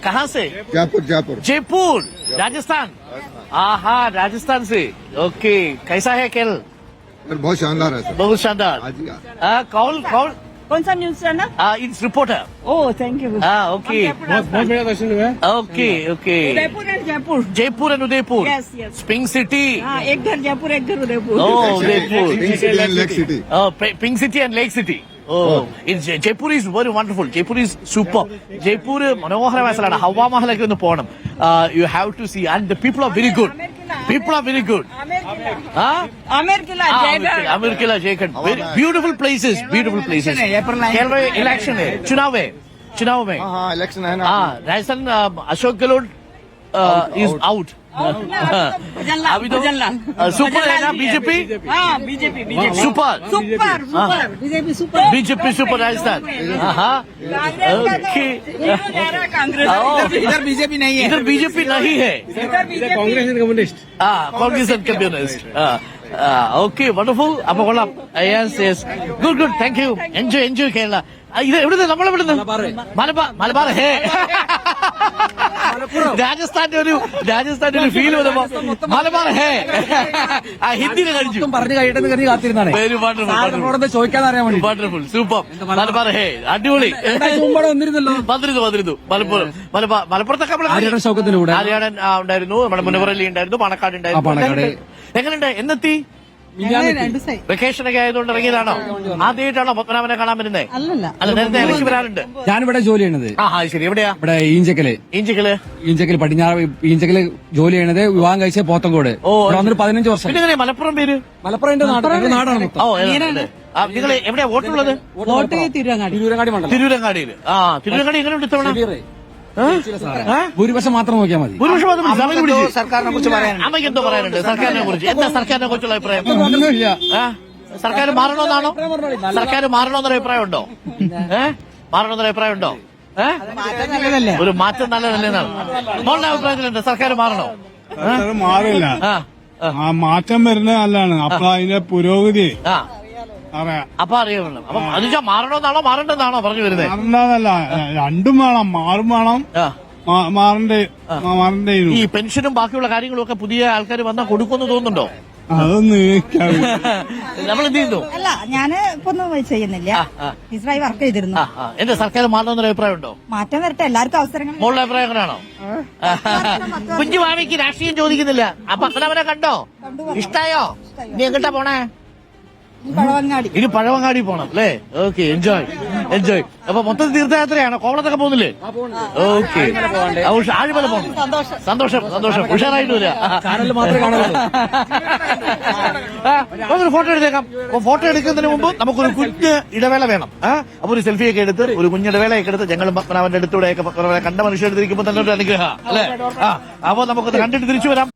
कहाँ से? जयपुर जयपुर जयपुर राजस्थान। आहा राजस्थान से। ओके कैसा है केरल? बहुत शानदार है सर। बहुत शानदार। हाँ जी हाँ। कौन कौन सा news channel? It's reporter. Oh thank you. Okay बहुत बढ़िया दर्शन हुआ है। Okay okay. Udaipur and Jaipur. Jaipur and Udaipur. Yes, yes. Pink city. हाँ एक घर जयपुर एक घर Udaipur. Oh, Udaipur. Pink city and lake city. Pink City and Lake City. Jaipur is very wonderful. Jaipur is super. Jaipur മനോഹരമായ സ്ഥലമാണ്. ഹവാ മഹലൊക്കെ ഒന്ന് പോകണം. You have to see and the people are very good. People are very good. Amer Qila Jaigarh. Aamir Qila Jaigarh. Beautiful places. Beautiful places. Kerala में election है. चुनाव में. हाँ election है ना। Rajasthan Ashok Gehlot is out. अभी तो सुपर है ना बीजेपी। हाँ BJP super BJP super BJP super Rajasthan. Congress इधर बीजेपी नहीं है। इधर बीजेपी नहीं है। Congress and communist. Congress and communist. Okay wonderful. അപ്പൊ കൊള്ളാം. Yes yes good good thank you. Enjoy Kerala. ഇത് എവിടുന്ന് നമ്മളെവിടുന്ന്? മലബാർ ഹേ. രാജസ്ഥാന്റെ ഒരു ഫീൽ വരുമ്പോ മലബാർ ഹേ ഹിന്ദിയിൽ കഴിച്ചു പറഞ്ഞു കഴിയട്ടെന്ന് കരുതി കാത്തിരുന്നാണ്. വെരി വണ്ടർഫുൾ ചോദിക്കാൻ അറിയാൻ വേണ്ടി. Wonderful super. മലബാർ ഹേ അടിപൊളി. വന്നിരുന്നല്ലോ. വന്നിരുന്നു മലപ്പുറത്തൊക്കെ ആര്യാടൻ ഷൗക്കത്തിലൂടെ ആര്യാടൻ ഉണ്ടായിരുന്നു, നമ്മുടെ മുനവറലി ഉണ്ടായിരുന്നു, പാണക്കാട് ഉണ്ടായിരുന്നു. എങ്ങനെയുണ്ട്? എന്നെത്തി? വെക്കേഷൻ ഒക്കെ ആയതുകൊണ്ട് ഇറങ്ങിയതാണോ? ആദ്യമായിട്ടാണോ പത്മനാഭനെ കാണാൻ വരുന്നേ? അല്ല നേരത്തെ ഇറങ്ങി വരാറുണ്ട്. ഞാനിവിടെ ജോലി ചെയ്യണത്. ശരി. എവിടെയാ? ഇവിടെ ഈഞ്ചക്കല് പടിഞ്ഞാറ് ഈഞ്ചക്കല് ജോലി ചെയ്യണത്. വിവാഹം കഴിച്ച പോത്തങ്കോട്. വന്നിട്ട് 15 വർഷം. പിന്നെ എങ്ങനെയാ മലപ്പുറം പേര്? മലപ്പുറം എന്റെ നാടാണ് മൊത്തം. നിങ്ങൾ എവിടെയാ വോട്ടുള്ളത്? തിരൂരങ്ങാടി മണ്ഡലം. തിരൂരങ്ങാടിയിൽ. തിരൂരങ്ങാടി എങ്ങനെയുണ്ട് ഇത്തവണ? ഭൂരിപക്ഷം മാത്രം നോക്കിയാൽ മതി. സർക്കാരിനെ കുറിച്ച് പറയാനുണ്ട്. അമ്മയ്ക്ക് എന്തോ പറയാനുണ്ട് സർക്കാരിനെ കുറിച്ച്? എന്താ സർക്കാരിനെ കുറിച്ചുള്ള അഭിപ്രായം? സർക്കാർ മാറണമെന്നാണോ? സർക്കാർ മാറണമെന്നൊരു അഭിപ്രായം ഉണ്ടോ? മാറണമെന്നൊരു അഭിപ്രായം ഉണ്ടോ? ഒരു മാറ്റം നല്ലതല്ലേന്നാണ് മോളുടെ അഭിപ്രായത്തിലുണ്ട്. സർക്കാർ മാറണോ? മാറില്ല. മാറ്റം വരുന്നത് നല്ലതാണ്. അപ്പൊ അതിന്റെ പുരോഗതി അറിയാം. അപ്പൊ അറിയണം. അപ്പൊ അത് മാറണമെന്നാണോ മാറണ്ടെന്നാണോ പറഞ്ഞു വരുന്നത്? മാറണ്ടല്ല, രണ്ടും വേണം. മാറും വേണം, മാറണ്ടേ. ഈ പെൻഷനും ബാക്കിയുള്ള കാര്യങ്ങളും ഒക്കെ പുതിയ ആൾക്കാർ വന്നാൽ കൊടുക്കുമെന്ന് തോന്നുന്നുണ്ടോ? അതൊന്നും നമ്മൾ എന്ത് ചെയ്യുന്നു? അല്ല ഞാന് ഇപ്പൊ ഒന്നും ചെയ്യുന്നില്ല. ടീച്ചറായി വർക്ക് ചെയ്തിരുന്നു. എന്റെ സർക്കാർ മാറണമെന്നൊരു അഭിപ്രായം ഉണ്ടോ? മാറ്റം വരട്ടെ, എല്ലാവർക്കും അവസരങ്ങൾ. മോളുടെ അഭിപ്രായം എങ്ങനെയാണോ? കുഞ്ഞു മാമിക്ക് രാഷ്ട്രീയം ചോദിക്കുന്നില്ല. അപ്പൊ അവനെ കണ്ടോ? ഇഷ്ടായോ? നീ എങ്ങോട്ടാ പോണേ? ഇനി പഴവങ്ങാടി പോണം അല്ലേ? Okay enjoy. അപ്പൊ മൊത്തം തീർത്ഥയാത്രയാണോ? കോവളത്തൊക്കെ പോകുന്നില്ലേ? ഓക്കെ ആഴിമല പോകണം. സന്തോഷം. ഉഷാറായിട്ട് വരിക. നമുക്കൊരു ഫോട്ടോ എടുത്തേക്കാം. ഫോട്ടോ എടുക്കുന്നതിന് മുമ്പ് നമുക്കൊരു കുഞ്ഞ് ഇടവേള വേണം. അപ്പൊ ഒരു സെൽഫിയൊക്കെ എടുത്ത് ഒരു കുഞ്ഞിടവേളയൊക്കെ എടുത്ത് ഞങ്ങൾ പത്മനാഭന്റെ അടുത്തൂടെയൊക്കെ കണ്ട മനുഷ്യരെടുത്തിരിക്കുമ്പോൾ തന്നെ ഒരു അനുഗ്രഹം അല്ലേ? അപ്പൊ നമുക്കത് കണ്ടിട്ട് തിരിച്ചു വരാം.